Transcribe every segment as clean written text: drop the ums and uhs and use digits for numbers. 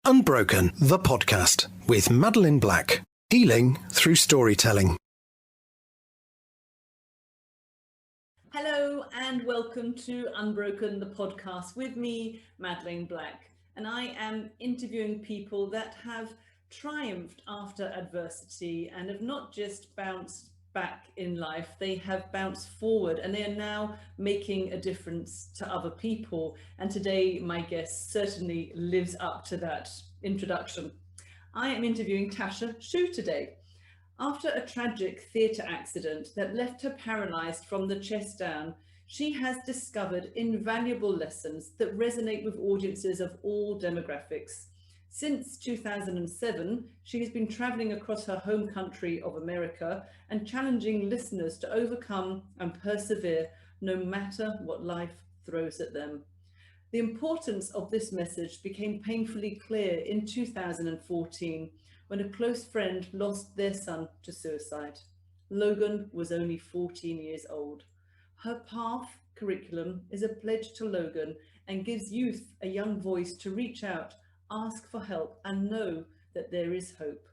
Unbroken, the podcast with Madeline Black. Healing through storytelling. Hello and welcome to Unbroken, the podcast with me, Madeline Black. And I am interviewing people that have triumphed after adversity and have not just bounced back in life, they have bounced forward and they are now making a difference to other people. And today my guest certainly lives up to that introduction. I am interviewing Tasha Schuh today. After a tragic theatre accident that left her paralysed from the chest down, she has discovered invaluable lessons that resonate with audiences of all demographics. Since 2007, she has been travelling across her home country of America and challenging listeners to overcome and persevere no matter what life throws at them. The importance of this message became painfully clear in 2014 when a close friend lost their son to suicide. Logan was only 14 years old. Her path curriculum is a pledge to Logan and gives youth a young voice to reach out, ask for help, and know that there is hope.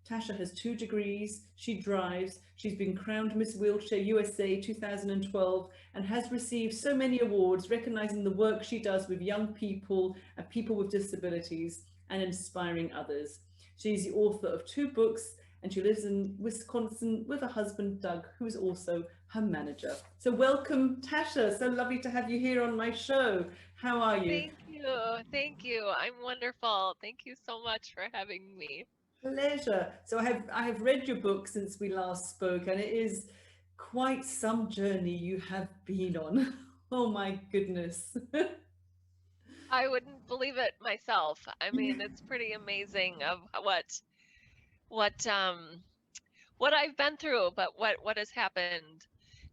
Tasha has 2 degrees, she drives, she's been crowned Miss Wheelchair USA 2012 and has received so many awards recognizing the work she does with young people and people with disabilities and inspiring others. She's the author of 2 books and she lives in Wisconsin with her husband, Doug, who is also her manager. So welcome, Tasha. So lovely to have you here on my show. How are you? Thank you. Thank you. I'm wonderful. Thank you so much for having me. Pleasure. So I have read your book since we last spoke, and it is quite some journey you have been on. Oh my goodness. I wouldn't believe it myself. I mean, it's pretty amazing of what what I've been through, but what has happened.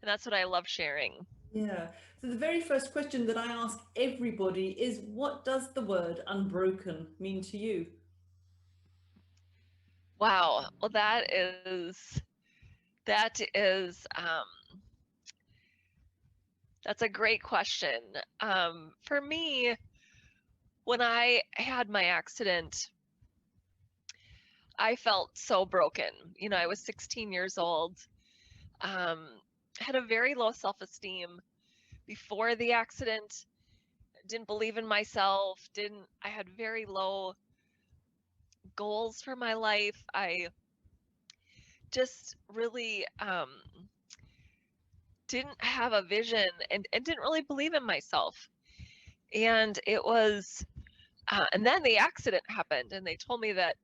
And that's what I love sharing. Yeah. So the very first question that I ask everybody is, what does the word unbroken mean to you? Wow. Well, that is that's a great question. For me, when I had my accident, I felt so broken. You know, I was 16 years old. Um, had a very low self-esteem before the accident. Didn't believe in myself. Didn't I had very low goals for my life. I just really didn't have a vision and didn't really believe in myself. And it was, and then the accident happened, and they told me that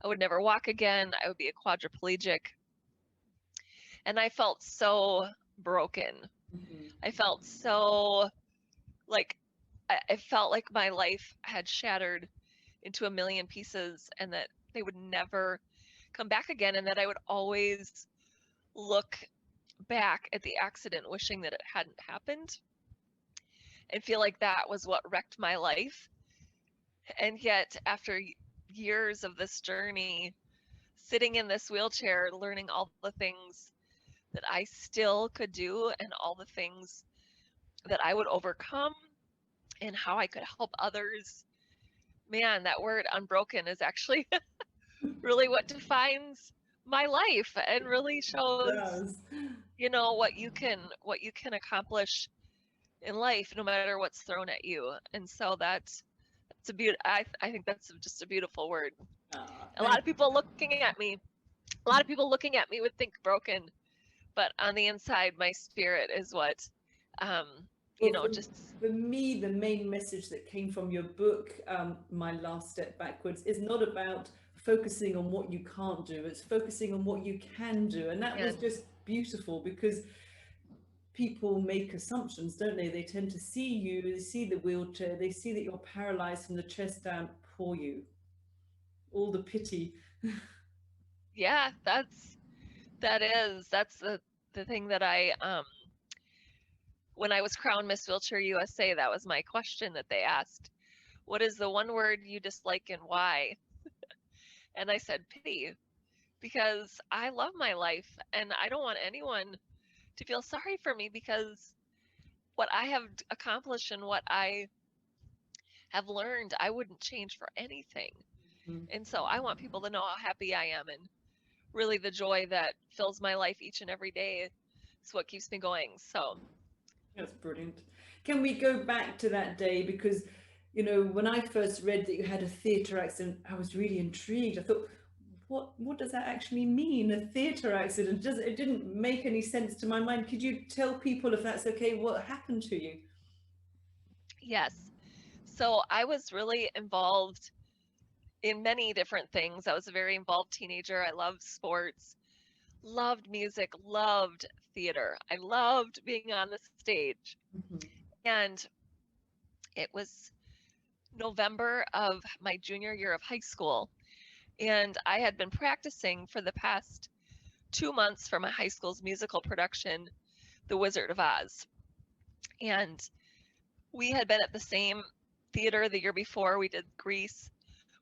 I would never walk again. I would be a quadriplegic. And I felt so broken. Mhm. I felt so like I felt like my life had shattered into a million pieces and that they would never come back again and that I would always look back at the accident wishing that it hadn't happened and feel like that was what wrecked my life. And yet after years of this journey, sitting in this wheelchair, learning all the things that I still could do and all the things that I would overcome and how I could help others. Man, that word unbroken is actually really what defines my life and really It shows, does. you know, what you can accomplish in life no matter what's thrown at you. And so that's I think that's just a beautiful word. Ah, A lot thank of people looking at me, a lot of people looking at me would think broken, but on the inside my spirit is what um you Well, know, just for me, the main message that came from your book, My Last Step Backwards, is not about focusing on what you can't do, it's focusing on what you can do. And that was and just beautiful because people make assumptions, don't they? They tend to see you, they see the wheelchair, they see that you're paralyzed from the chest down, poor you, all the pity. yeah, that's the thing that I when I was crowned Miss Wheelchair USA, that was my question that they asked. What is the one word you dislike and why? And I said pity, because I love my life and I don't want anyone to feel sorry for me because what I have accomplished and what I have learned I wouldn't change for anything. Mhm. And so I want people to know how happy I am, and really the joy that fills my life each and every day is what keeps me going. So That's brilliant. Can we go back to that day? Because, you know, when I first read that you had a theatre accident, I was really intrigued. I thought, what does that actually mean, a theatre accident? It didn't make any sense to my mind. Could you tell people, if that's okay, what happened to you? yes, so I was really involved in many different things. I was a very involved teenager. I loved sports, loved music, loved theater. I loved being on the stage. Mhm. And it was November of my junior year of high school. And I had been practicing for the past 2 months for my high school's musical production, The Wizard of Oz. And we had been at the same theater the year before. We did Grease,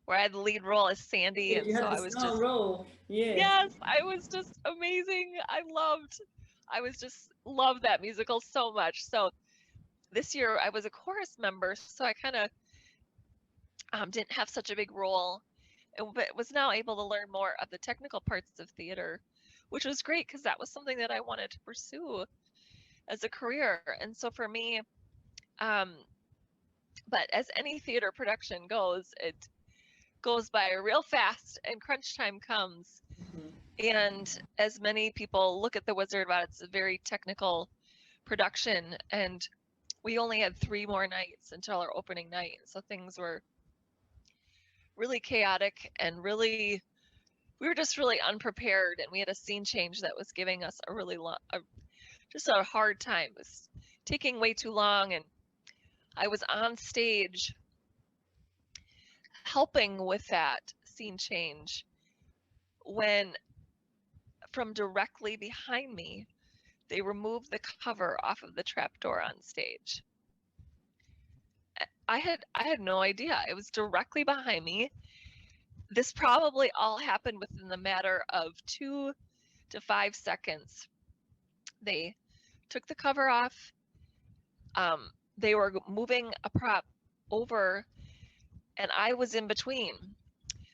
where I had the lead role as Sandy. And You so had the I was star just, role, yes. yes, I was just amazing. I was just loved that musical so much. So this year I was a chorus member, so I kind of didn't have such a big role, but was now able to learn more of the technical parts of theater, which was great because that was something that I wanted to pursue as a career. And so for me, um, but as any theater production goes, it goes by real fast and crunch time comes. Mhm. And as many people look at The Wizard of Oz, it's a very technical production. And we only had 3 more nights until our opening night. So things were really chaotic and really, we were just really unprepared. And we had a scene change that was giving us a really long, just a hard time. It was taking way too long. And I was on stage helping with that scene change when from directly behind me, they removed the cover off of the trapdoor on stage. I had no idea. It was directly behind me. This probably all happened within the matter of 2 to 5 seconds. They took the cover off. They were moving a prop over, and I was in between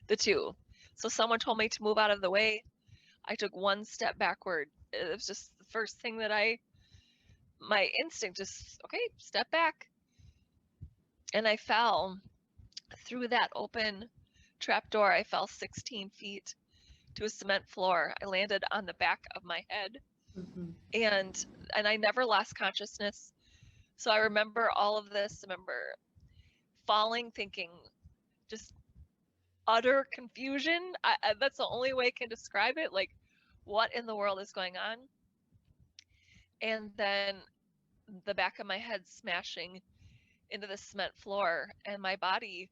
the two. So someone told me to move out of the way. I took one step backward. It was just the first thing that my instinct just, okay, step back. And I fell through that open trapdoor. I fell 16 feet to a cement floor. I landed on the back of my head, Mhm. and I never lost consciousness. So I remember all of this. I remember falling, thinking just utter confusion. That's the only way I can describe it. Like, what in the world is going on? And then the back of my head smashing into the cement floor, and my body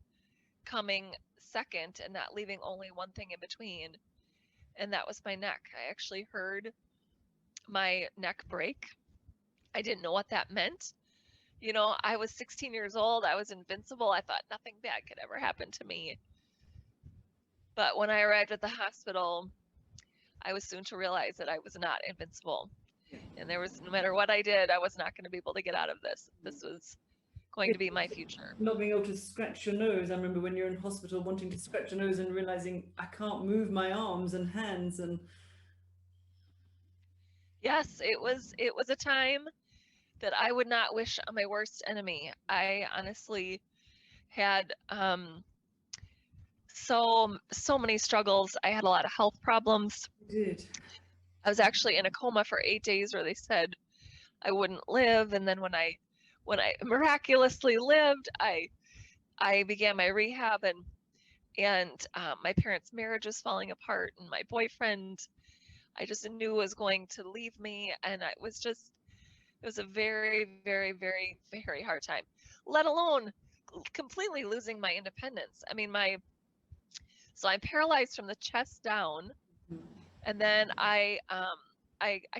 coming second and not leaving only one thing in between. And that was my neck. I actually heard my neck break. I didn't know what that meant. You know, I was 16 years old. I was invincible. I thought nothing bad could ever happen to me. But when I arrived at the hospital, I was soon to realize that I was not invincible. And there was, no matter what I did, I was not going to be able to get out of this. This was going to be my future. Not being able to scratch your nose. I remember when you're in hospital wanting to scratch your nose and realizing I can't move my arms and hands. And Yes, it was a time that I would not wish on my worst enemy. I honestly had so many struggles. I had a lot of health problems. you did. I was actually in a coma for 8 days where they said I wouldn't live, and then when I miraculously lived, I began my rehab, and my parents' marriage was falling apart, and my boyfriend I just knew was going to leave me, and it was a very, very, very, very hard time. Let alone completely losing my independence. I mean, so I'm paralyzed from the chest down, Mhm. and then I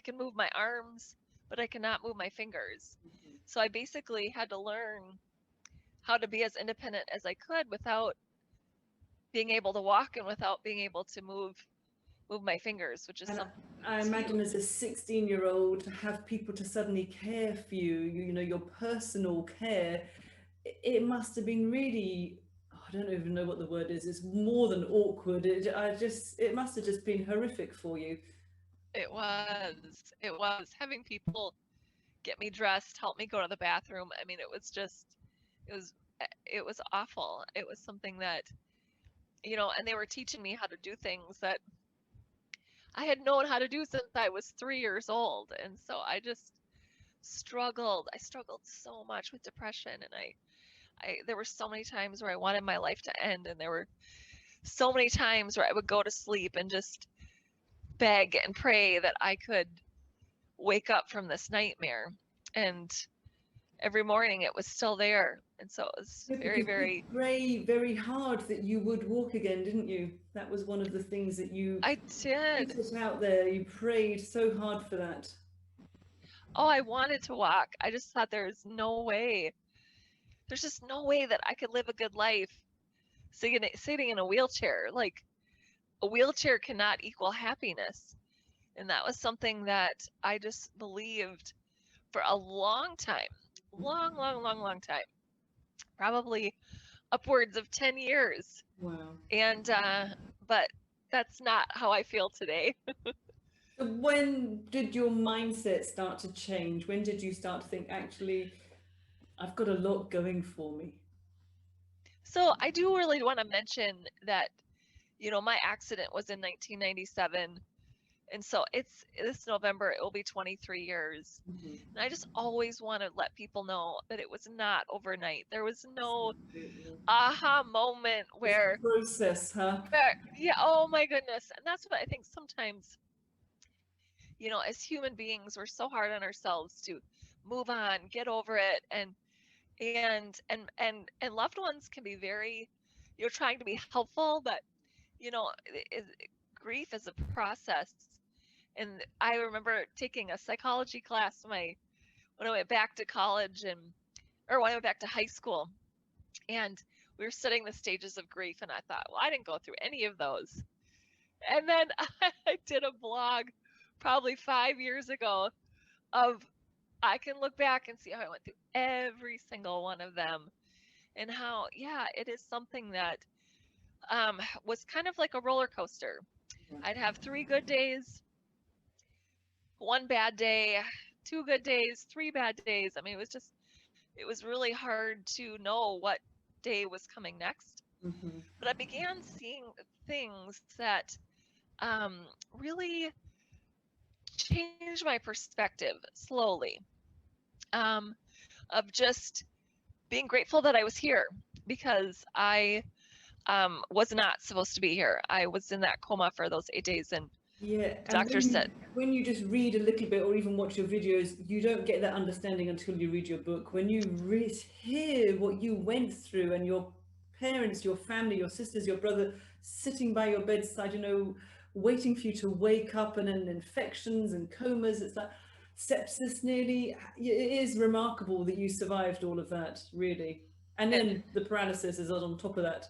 can move my arms, but I cannot move my fingers. So I basically had to learn how to be as independent as I could without being able to walk and without being able to move my fingers, which is And something I that's imagine huge. as a 16-year-old to have people to suddenly care for you, you know, your personal care. it must have been really, I don't even know what the word is. It's more than awkward. It must have just been horrific for you. It was having people get me dressed, help me go to the bathroom. I mean, it was, it was awful. It was something that, and they were teaching me how to do things that I had known how to do since I was 3 years old. And so I just struggled. I struggled so much with depression. And there were so many times where I wanted my life to end. And there were so many times where I would go to sleep and just beg and pray that I could wake up from this nightmare. And every morning it was still there. And so it was Yeah, very, because you very, prayed very hard that you would walk again, didn't you? That was one of the things that you I put did. it out there. You prayed so hard for that. Oh, I wanted to walk. I just thought there's just no way that I could live a good life sitting in a wheelchair. Like, a wheelchair cannot equal happiness. And that was something that I just believed for a long time. Long, long, long, long time. Probably upwards of 10 years. Wow. And, but that's not how I feel today. So when did your mindset start to change? When did you start to think, actually, I've got a lot going for me? So I do really want to mention that, my accident was in 1997. And so it's this November, it will be 23 years. Mhm. And I just always want to let people know that it was not overnight. There was no Absolutely. aha moment It's a where, process, huh? yeah, oh my goodness. And that's what I think sometimes, as human beings, we're so hard on ourselves to move on, get over it. And loved ones can be very, trying to be helpful, but, you know, it, grief is a process. And I remember taking a psychology class when I went back to college or when I went back to high school, and we were studying the stages of grief, and I thought, well, I didn't go through any of those. And then I did a blog probably 5 years ago of I can look back and see how I went through every single one of them, and how, yeah, it is something that was kind of like a roller coaster. I'd have 3 good days, one bad day, 2 good days, 3 bad days. I mean, it was really hard to know what day was coming next. Mm-hmm. But I began seeing things that really changed my perspective slowly, um, of just being grateful that I was here, because I was not supposed to be here. I was in that coma for those 8 days, and Yeah, the and doctor said, when you just read a little bit or even watch your videos, you don't get that understanding until you read your book. When you hear what you went through and your parents, your family, your sisters, your brother sitting by your bedside, waiting for you to wake up, and then infections and comas, it's like sepsis nearly. It is remarkable that you survived all of that, really. And it, then the paralysis is on top of that.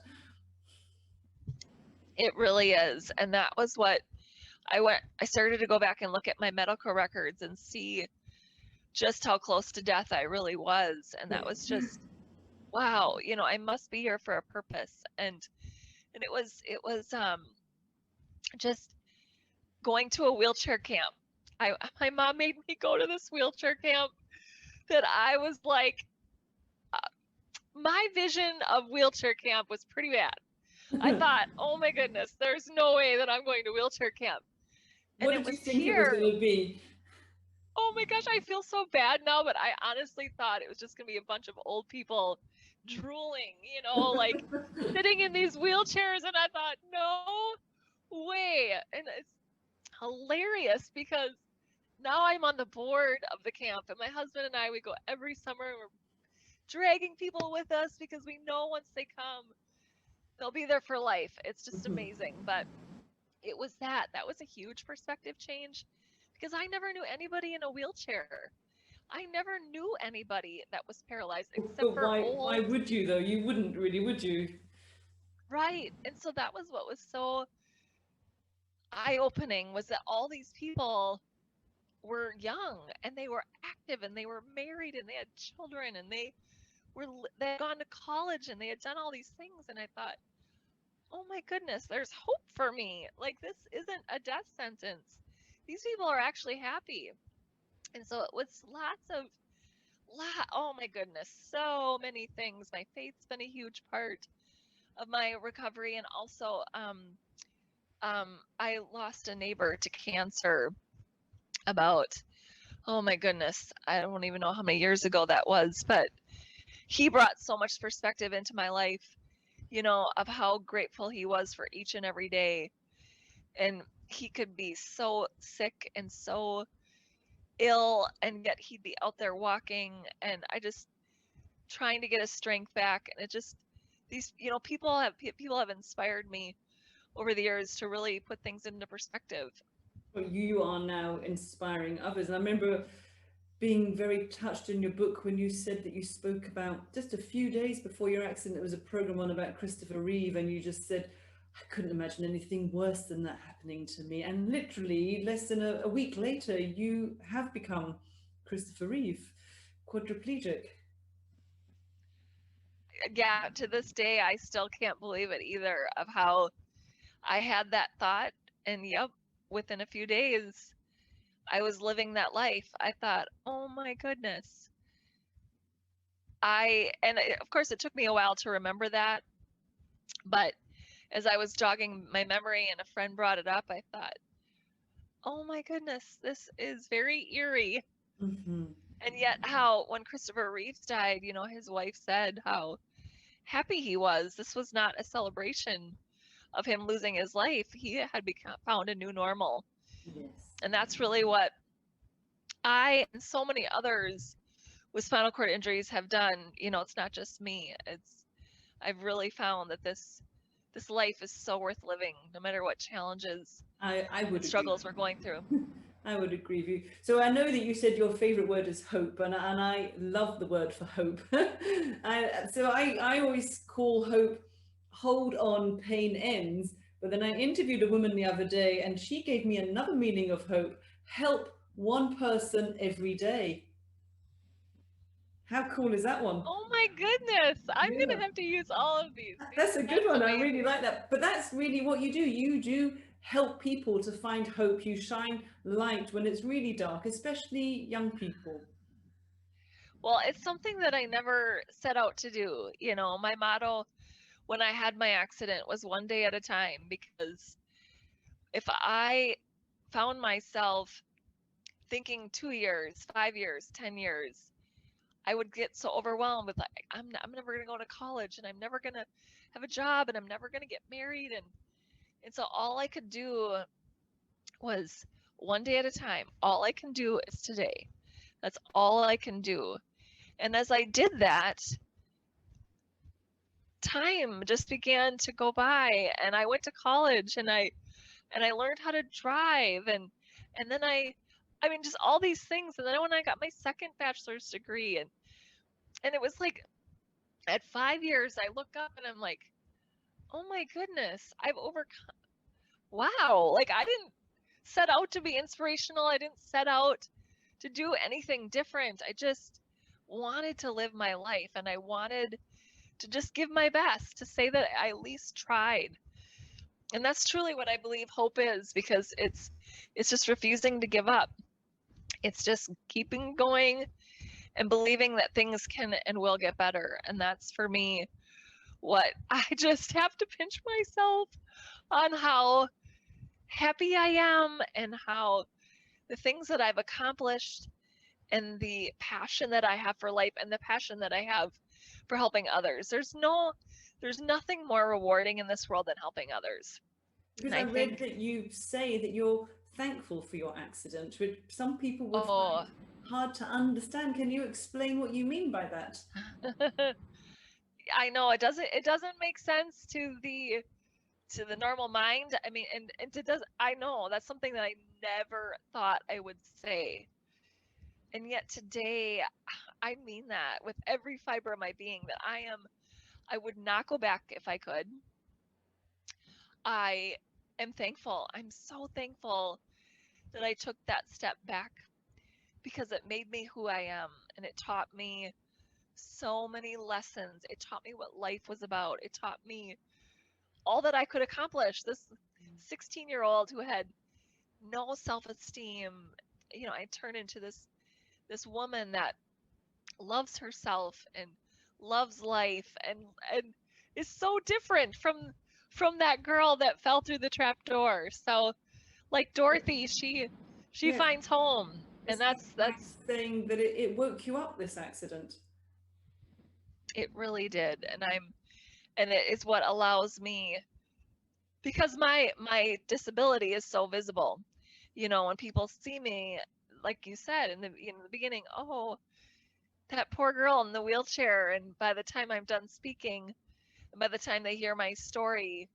it really is. And that was what I started to go back and look at my medical records and see just how close to death I really was. And that was just, wow, I must be here for a purpose. And it was just going to a wheelchair camp. My mom made me go to this wheelchair camp that I was like, uh, my vision of wheelchair camp was pretty bad. I thought, oh my goodness, there's no way that I'm going to wheelchair camp. And What it did you was think it was here. going to be? Oh my gosh, I feel so bad now, but I honestly thought it was just going to be a bunch of old people drooling, like sitting in these wheelchairs. And I thought, no way. And it's hilarious because now I'm on the board of the camp, and my husband and I, we go every summer, and we're dragging people with us because we know once they come, they'll be there for life. It's just Mhm. amazing. But that was a huge perspective change, because I never knew anybody in a wheelchair. I never knew anybody that was paralyzed except But for why old, would you though? You wouldn't really, would you? right? And so that was what was so eye-opening, was that all these people were young, and they were active, and they were married, and they had children, and they they had gone to college and they had done all these things, and I thought, oh my goodness, there's hope for me. Like, this isn't a death sentence. These people are actually happy. And so it was oh my goodness, so many things. My faith's been a huge part of my recovery, and also I lost a neighbor to cancer about, oh my goodness, I don't even know how many years ago that was, but he brought so much perspective into my life, of how grateful he was for each and every day. And he could be so sick and so ill, and yet he'd be out there walking, and I just trying to get his strength back. And it just, these, people have inspired me over the years to really put things into perspective. Well, you are now inspiring others. And I remember being very touched in your book when you said that you spoke about, just a few days before your accident, there was a program on about Christopher Reeve, and you just said, I couldn't imagine anything worse than that happening to me. And literally less than a week later, you have become Christopher Reeve, quadriplegic. Yeah, to this day, I still can't believe it either, of how I had that thought, and yep, within a few days, I was living that life. I thought, oh my goodness. Of course, it took me a while to remember that, but as I was jogging my memory and a friend brought it up, I thought, oh my goodness, this is very eerie. Mm-hmm. And yet, how when Christopher Reeves died, his wife said how happy he was. This was not a celebration of him losing his life. He had found a new normal. Yes. And that's really what I and so many others with spinal cord injuries have done. It's not just me. I've really found that this life is so worth living, no matter what challenges I would and struggles we're going through. I would agree with you. So I know that you said your favorite word is hope, and I love the word for hope. I always call hope, hold on, pain ends. But then I interviewed a woman the other day, and she gave me another meaning of hope: help one person every day. How cool is that one? Oh my goodness. I'm Yeah. going to have to use all of these. That's a good That's one. I amazing. really like that. But that's really what you do. You do help people to find hope. You shine light when it's really dark, especially young people. Well, it's something that I never set out to do. My motto when I had my accident was one day at a time, because if I found myself thinking 2 years, 5 years, 10 years, I would get so overwhelmed with, like, I'm never going to go to college, and I'm never going to have a job, and I'm never going to get married. And so all I could do was one day at a time. All I can do is today. That's all I can do. And as I did that, time just began to go by, and I went to college, and I learned how to drive, and then I mean, just all these things. And then when I got my second bachelor's degree, and it was like at 5 years, I look up and I'm like, oh my goodness, I've overcome. Wow, like, I didn't set out to be inspirational. I didn't set out to do anything different. I just wanted to live my life, and I wanted to just give my best, to say that I at least tried. And that's truly what I believe hope is, because it's just refusing to give up. It's just keeping going and believing that things can and will get better. And that's, for me, what I just have to pinch myself on, how happy I am, and how the things that I've accomplished, and the passion that I have for life, and the passion that I have for helping others. There's nothing more rewarding in this world than helping others. Because And I I read think, that you say that you're thankful for your accident, which some people would oh, find hard to understand. Can you explain what you mean by that? I know it doesn't make sense to the normal mind. I mean, and it does. I know that's something that I never thought I would say. And yet today, I mean that with every fiber of my being, that I would not go back if I could. I am thankful. I'm so thankful that I took that step back, because it made me who I am, and it taught me so many lessons. It taught me what life was about. It taught me all that I could accomplish. This 16-year-old who had no self-esteem, I turned into this woman that loves herself and loves life and is so different from that girl that fell through the trap door. So like Dorothy, she Yeah, finds home, and it's like saying that it woke you up, this accident. it really did. And it is what allows me, because my disability is so visible. When people see me, like you said in the beginning, oh, that poor girl in the wheelchair, and by the time I'm done speaking, and by the time they hear my story,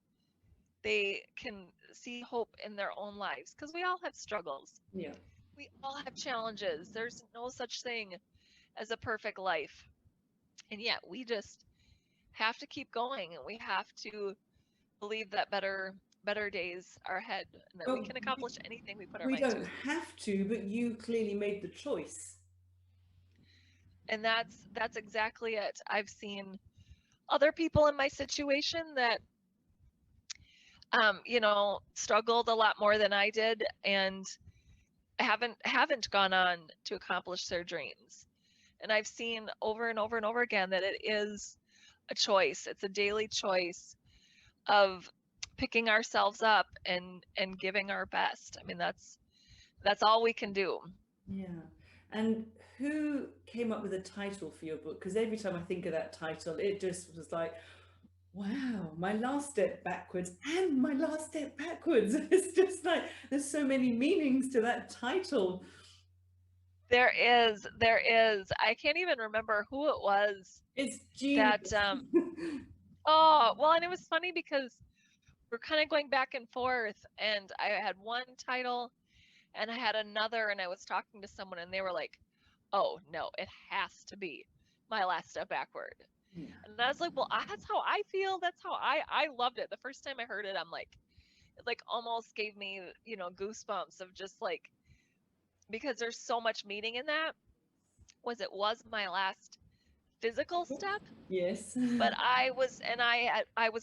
they can see hope in their own lives, because we all have struggles. Yeah. We all have challenges. There's no such thing as a perfect life. And yet we just have to keep going, and we have to believe that better days are ahead, and that we Well, can accomplish anything we put our we mind to. don't have to, but you clearly made the choice. And that's exactly it. I've seen other people in my situation that struggled a lot more than I did, and haven't gone on to accomplish their dreams. And I've seen over and over and over again that it is a choice. It's a daily choice of picking ourselves up and giving our best. I mean, that's all we can do. Yeah. And who came up with a title for your book? Because every time I think of that title, it just was like, wow, my last step backwards and my last step backwards. It's just like there's so many meanings to that title. There is. I can't even remember who it was It's that genius. oh, well, and it was funny because we're kind of going back and forth, and I had one title and I had another, and I was talking to someone and they were like, "Oh, no, it has to be my last step backward." Yeah. And I was like, "Well, that's how I feel. That's how I loved it." The first time I heard it, I'm like, it like almost gave me, goosebumps of just like, because there's so much meaning in that. It was my last physical step, Yes. but I was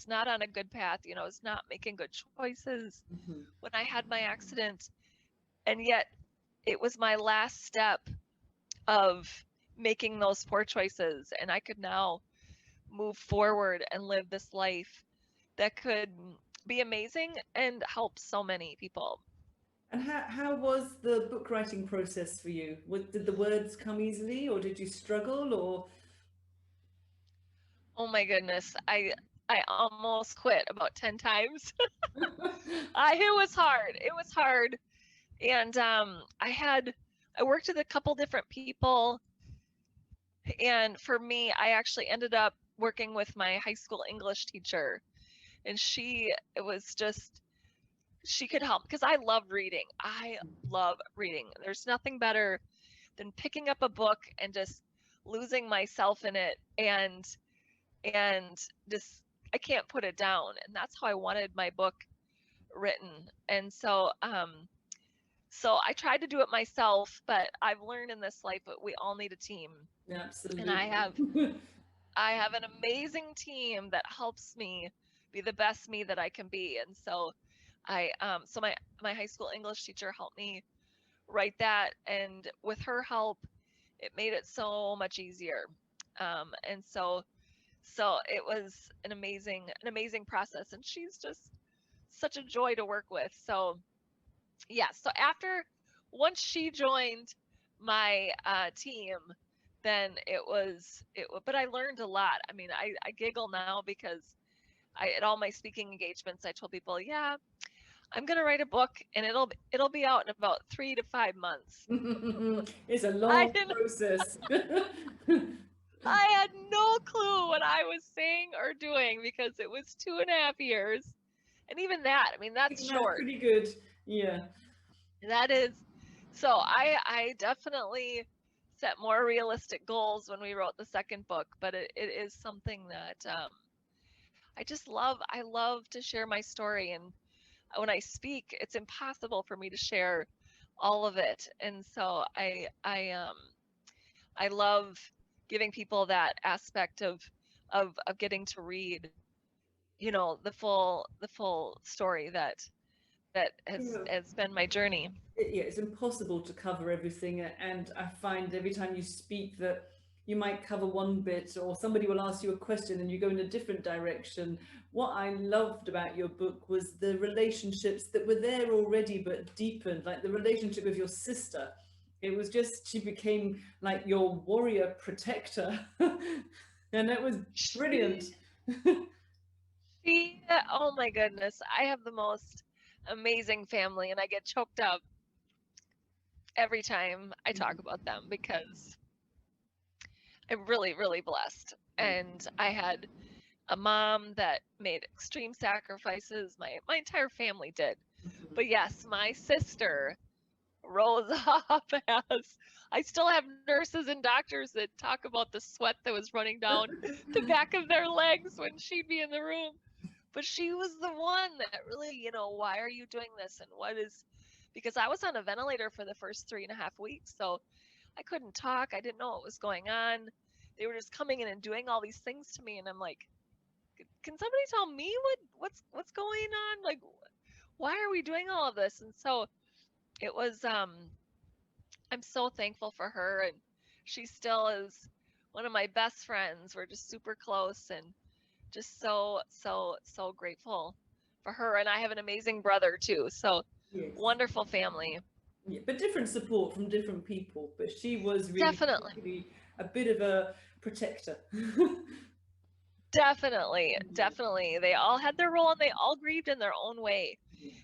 not on a good path. I was not making good choices Mhm. when I had my accident, and yet it was my last step of making those poor choices, and I could now move forward and live this life that could be amazing and help so many people. And how was the book writing process for you? Did the words come easily, or did you struggle, or? Oh my goodness, I almost quit about 10 times. It was hard. It was hard. And I worked with a couple different people, and for me, I actually ended up working with my high school English teacher, and it was just, she could help because I love reading. I love reading. There's nothing better than picking up a book and just losing myself in it, and just, I can't put it down. And that's how I wanted my book written. And so I tried to do it myself, but I've learned in this life that we all need a team. And Absolutely. I have an amazing team that helps me be the best me that I can be. And so my high school English teacher helped me write that, and with her help, it made it so much easier. And so it was an amazing process, and she's just such a joy to work with. So yeah, so once she joined my team, then but I learned a lot. I mean, I giggle now because at all my speaking engagements, I told people, yeah, I'm gonna write a book, and it'll be out in about 3 to 5 months. It's a I long didn't process. I had no clue what I was saying or doing, because it was 2.5 years. And even that, I mean, that's That's short. pretty good. Yeah. That is, so I definitely set more realistic goals when we wrote the second book, but it is something that I love to share my story. And when I speak, it's impossible for me to share all of it. And so I love giving people that aspect of getting to read, the full story that has been my journey. Yeah, it's impossible to cover everything, and I find every time you speak that you might cover one bit, or somebody will ask you a question and you go in a different direction. What I loved about your book was the relationships that were there already but deepened, like the relationship with your sister. It was just, she became like your warrior protector, and it was brilliant. She, oh my goodness, I have the most amazing family, and I get choked up every time I talk about them because I'm really, really blessed. And I had a mom that made extreme sacrifices. My entire family did. But yes, my sister rose up as I still have nurses and doctors that talk about the sweat that was running down the back of their legs when she'd be in the room. But she was the one that really, why are you doing this? And what is, because I was on a ventilator for the first 3.5 weeks. So I couldn't talk. I didn't know what was going on. They were just coming in and doing all these things to me. And I'm like, can somebody tell me what's going on? Like, why are we doing all of this? And so it was, I'm so thankful for her. And she still is one of my best friends. We're just super close and just so, so, so grateful for her. And I have an amazing brother too. So Yes. wonderful family. Yeah, but different support from different people. But she was Definitely. really a bit of a protector. Definitely. They all had their role and they all grieved in their own way.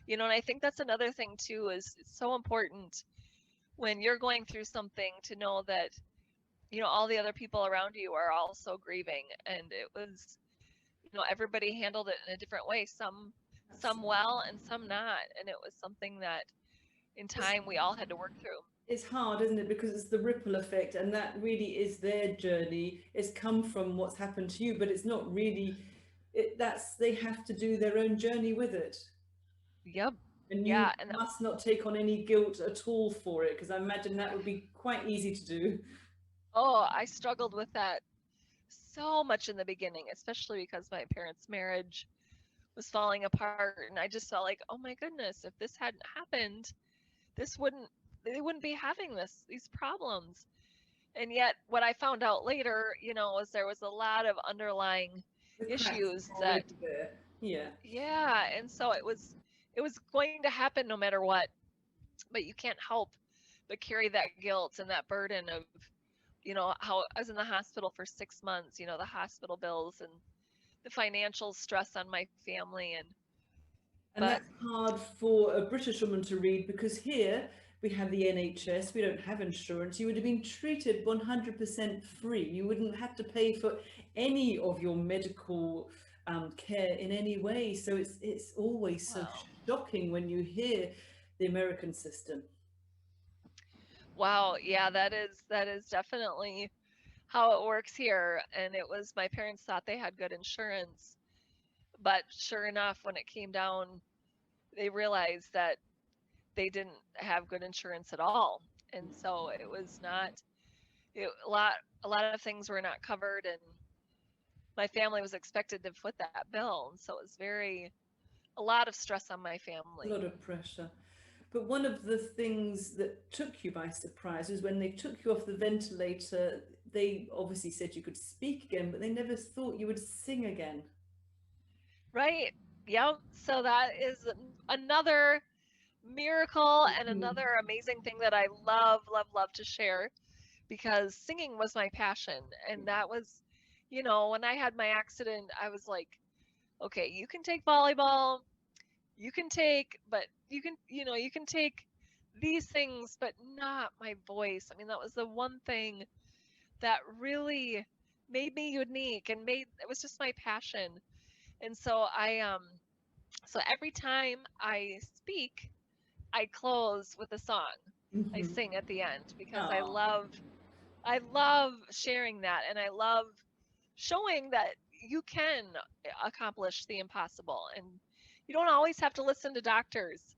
And I think that's another thing too, is it's so important when you're going through something to know that, all the other people around you are also grieving. And it was, everybody handled it in a different way, some well and some not. And it was something that in time we all had to work through. It's hard, isn't it? Because it's the ripple effect, and that really is their journey. It's come from what's happened to you, but it's not really. They have to do their own journey with it. Yep. And you Yeah. And must not take on any guilt at all for it, because I imagine that would be quite easy to do. I struggled with that so much in the beginning, especially because my parents' marriage was falling apart. And I just felt like, oh my goodness, if this hadn't happened, this wouldn't, they wouldn't be having these problems. And yet, what I found out later, was there was a lot of underlying The cracks issues are that, already there. Yeah. yeah. And so it was going to happen no matter what, but you can't help but carry that guilt and that burden of, how I was in the hospital for 6 months, the hospital bills and the financial stress on my family. And But that's hard for a British woman to read, because here we have the NHS, we don't have insurance. You would have been treated 100% free. You wouldn't have to pay for any of your medical care in any way. So it's always so wow. shocking when you hear the American system. Wow, yeah, that is definitely how it works here. And it was, my parents thought they had good insurance, but sure enough, when it came down, they realized that they didn't have good insurance at all. And so it was not a lot of things were not covered, and my family was expected to foot that bill. And so it was a lot of stress on my A family. lot of pressure. But one of the things that took you by surprise was when they took you off the ventilator. They obviously said you could speak again, but they never thought you would sing again. Right. Yep. So that is another miracle and Mhm. another amazing thing that I love, love, love to share, because singing was my passion. And that was, when I had my accident, I was like, okay, you can take volleyball, but you can take these things, but not my voice. I mean, that was the one thing that really made me unique and it was just my passion. And so so every time I speak, I close with a song. I Mhm. sing at the end because Oh, I love sharing that, and I love showing that you can accomplish the impossible, and you don't always have to listen to doctors.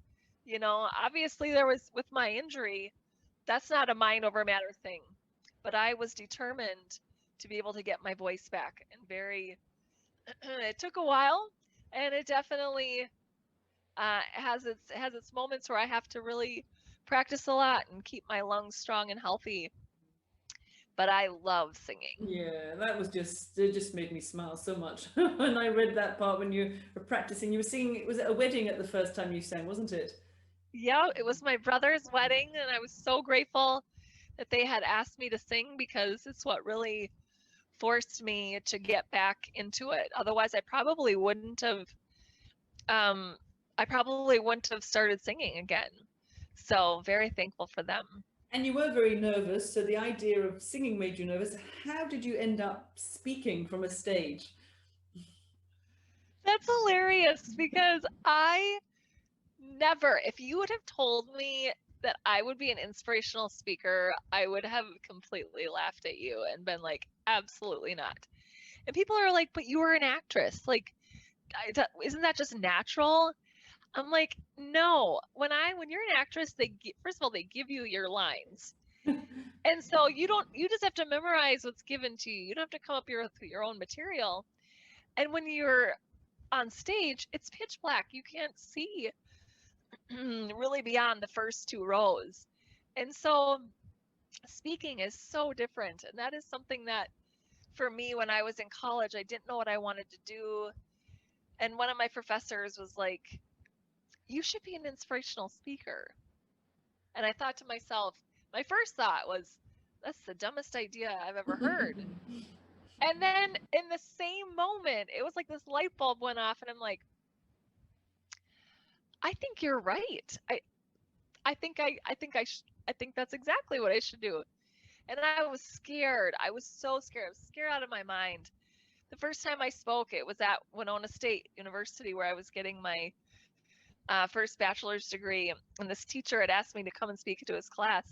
Obviously there was, with my injury, that's not a mind over matter thing, but I was determined to be able to get my voice back. And it took a while, and it definitely has its moments where I have to really practice a lot and keep my lungs strong and healthy. But I love singing. Yeah, that was it just made me smile so much when I read that part when you were practicing. You were singing, was it a wedding at the first time you sang, wasn't it? Yeah, it was my brother's wedding, and I was so grateful that they had asked me to sing because it's what really forced me to get back into it. Otherwise, um, I probably wouldn't have started singing again. So very thankful for them. And you were very nervous, so the idea of singing made you nervous. How did you end up speaking from a stage? That's hilarious because I never, if you would have told me that I would be an inspirational speaker, I would have completely laughed at you and been like, absolutely not. And people are like, but you were an actress. Like, isn't that just natural? I'm like, no. When you're an actress, first of all, they give you your lines. And so you just have to memorize what's given to you. You don't have to come up with your own material. And when you're on stage, it's pitch black. You can't see really beyond the first two rows. And so speaking is so different. And that is something that for me, when I was in college, I didn't know what I wanted to do. And one of my professors was like, you should be an inspirational speaker. And I thought to myself, my first thought was, that's the dumbest idea I've ever heard. And then in the same moment, it was like this light bulb went off, and I'm like, I think you're right. I think that's exactly what I should do. And I was scared. I was so scared. I was scared out of my mind. The first time I spoke, it was at Winona State University where I was getting my first bachelor's degree. And this teacher had asked me to come and speak to his class.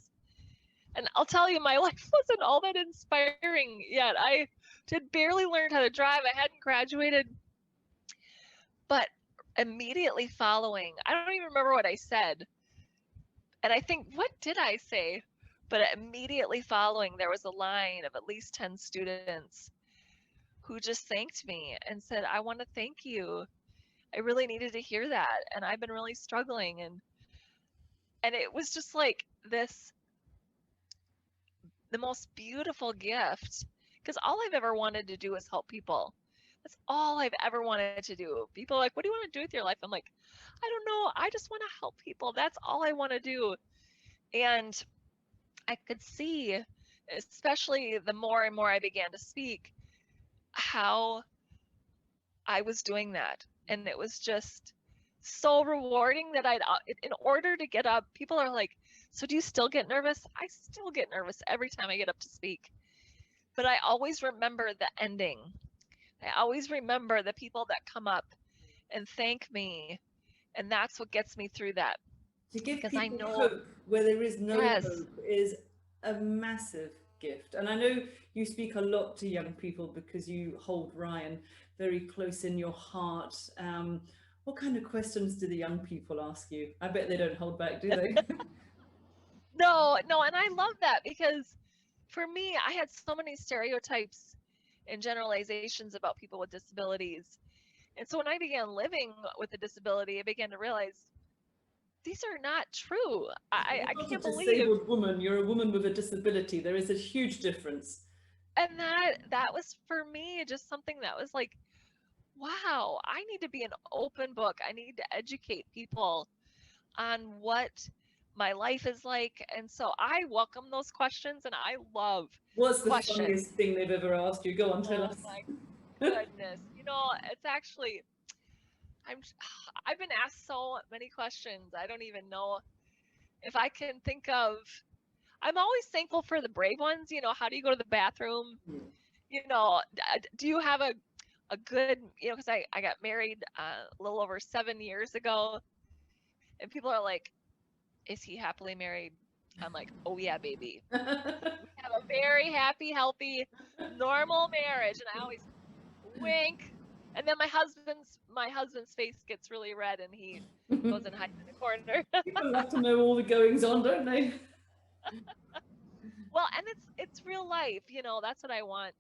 And I'll tell you, my life wasn't all that inspiring yet. I had barely learned how to drive. I hadn't graduated. But immediately following, I don't even remember what I said. And I think, what did I say? But immediately following, there was a line of at least 10 students who just thanked me and said, I want to thank you. I really needed to hear that. And I've been really struggling. And it was just like the most beautiful gift, because all I've ever wanted to do is help people. That's all I've ever wanted to do. People are like, what do you want to do with your life? I'm like, I don't know. I just want to help people. That's all I want to do. And I could see, especially the more and more I began to speak, how I was doing that. And it was just so rewarding that in order to get up, people are like, so do you still get nervous? I still get nervous every time I get up to speak. But I always remember the ending. I always remember the people that come up and thank me. And that's what gets me through that. To give Because people hope where there is no yes, hope is a massive gift. And I know you speak a lot to young people because you hold Ryan very close in your heart. What kind of questions do the young people ask you? I bet they don't hold back, do they? no, and I love that because for me, I had so many stereotypes and generalizations about people with disabilities. And so when I began living with a disability, I began to realize these are not true. I can't believe. You're not a disabled woman, you're a woman with a disability. There is a huge difference. And that was for me just something that was like, wow, I need to be an open book. I need to educate people on what my life is like. And so I welcome those questions, and I love What's the questions. funniest thing they've ever asked you? Go on, tell us. Oh my goodness. It's actually, I've been asked so many questions. I don't even know if I can think of. I'm always thankful for the brave ones. How do you go to the bathroom? Do you have a good, because I got married a little over 7 years ago, and people are like, is he happily married? I'm like, oh yeah, baby. We have a very happy, healthy, normal marriage. And I always wink. And then my husband's face gets really red, and he goes and hides in a corner. People love to know all the goings on, don't they? Well, and it's real life. That's what I want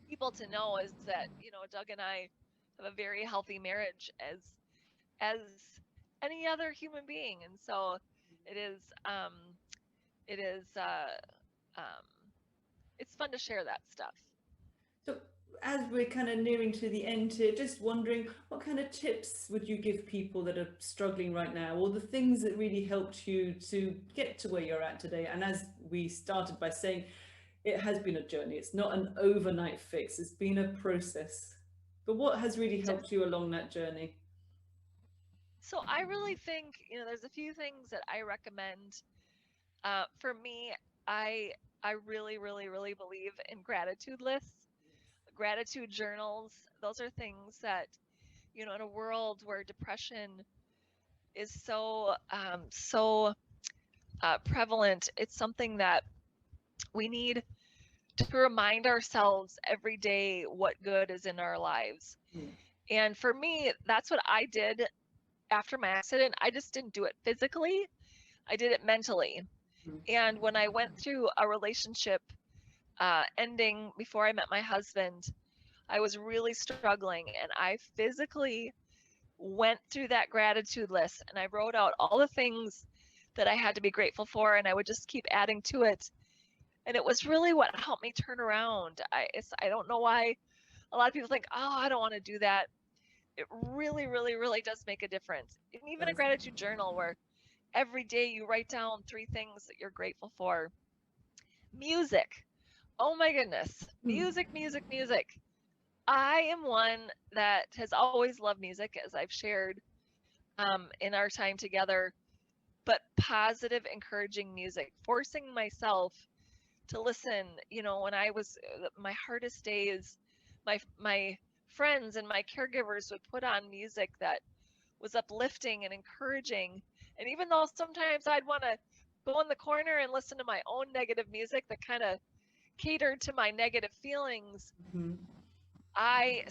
people to know is that, Doug and I have a very healthy marriage as any other human being. And so it is it is um it's fun to share that stuff. So as we're kind of nearing to the end here, just wondering what kind of tips would you give people that are struggling right now, or the things that really helped you to get to where you're at today? And as we started by saying, it has been a journey. It's not an overnight fix. It's been a process. But what has really helped you along that journey? So I really think, there's a few things that I recommend. For me, I I really, really, really believe in gratitude lists, gratitude journals. Those are things that, in a world where depression is so prevalent, it's something that we need to remind ourselves every day what good is in our lives. And for me, that's what I did after my accident. I just didn't do it physically, I did it mentally. And when I went through a relationship ending before I met my husband, I was really struggling, and I physically went through that gratitude list and I wrote out all the things that I had to be grateful for, and I would just keep adding to it. And it was really what helped me turn around. I don't know why a lot of people think, oh, I don't want to do that. It really, really, really does make a difference. And even a gratitude journal where every day you write down 3 things that you're grateful for. Music. Oh my goodness. Music, music, music. I am one that has always loved music, as I've shared in our time together, but positive, encouraging music, forcing myself to listen. When I was my hardest days, my friends and my caregivers would put on music that was uplifting and encouraging. And even though sometimes I'd want to go in the corner and listen to my own negative music that kind of catered to my negative feelings, I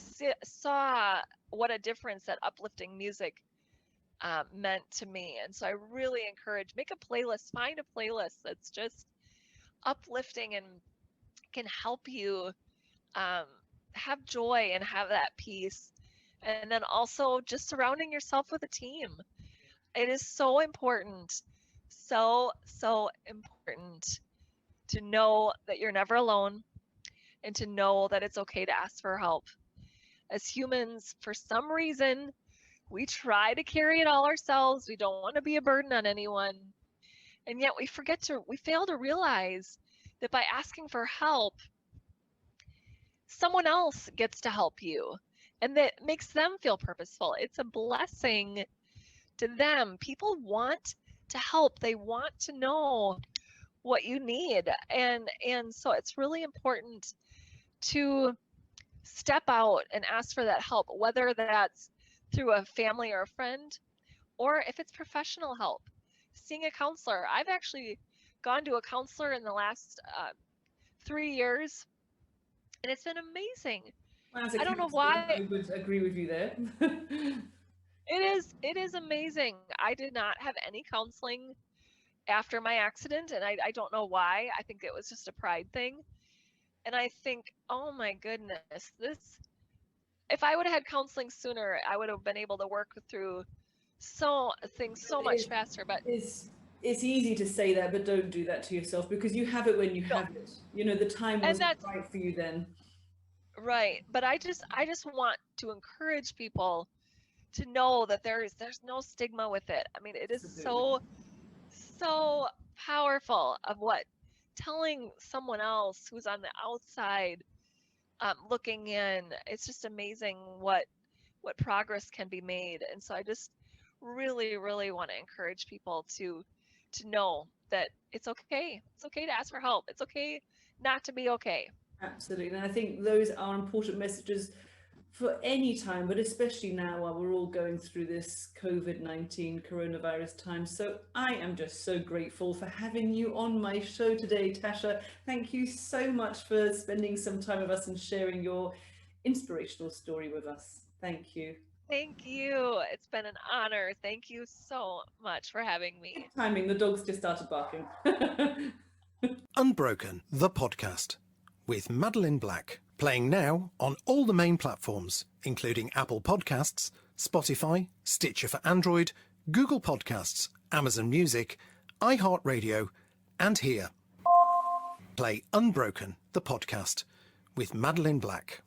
saw what a difference that uplifting music meant to me. And so I really encourage, make a playlist, find a playlist that's just uplifting and can help you um, have joy and have that peace. And then also just surrounding yourself with a team. It is so important, so important to know that you're never alone and to know that it's okay to ask for help. As humans, for some reason, we try to carry it all ourselves. We don't want to be a burden on anyone. And yet we fail to realize that by asking for help, someone else gets to help you, and that makes them feel purposeful. It's a blessing to them. People want to help. They want to know what you need. And so it's really important to step out and ask for that help, whether that's through a family or a friend, or if it's professional help, seeing a counselor. I've actually gone to a counselor in the last 3 years, and it's been amazing. As a I don't know counselor, why. I would agree with you there. It is amazing. I did not have any counseling after my accident, and I don't know why. I think it was just a pride thing. And I think, oh my goodness, if I would have had counseling sooner, I would have been able to work through things so much faster. But it's easy to say that, but don't do that to yourself, because you have it when you no, have it. The time and wasn't that's right for you then. right. But I just want to encourage people to know that there's no stigma with it. I mean, it is Absolutely. so powerful of what telling someone else who's on the outside looking in. It's just amazing what progress can be made. And so I just really, really want to encourage people to know that it's okay. It's okay to ask for help. It's okay not to be okay. Absolutely. And I think those are important messages for any time, but especially now while we're all going through this COVID-19 coronavirus time. So I am just so grateful for having you on my show today, Tasha. Thank you so much for spending some time with us and sharing your inspirational story with us. Thank you. Thank you. It's been an honor. Thank you so much for having me. Timing, the dogs just started barking. Unbroken, the podcast, with Madeline Black. Playing now on all the main platforms, including Apple Podcasts, Spotify, Stitcher for Android, Google Podcasts, Amazon Music, iHeartRadio, and here. Play Unbroken, the podcast, with Madeline Black.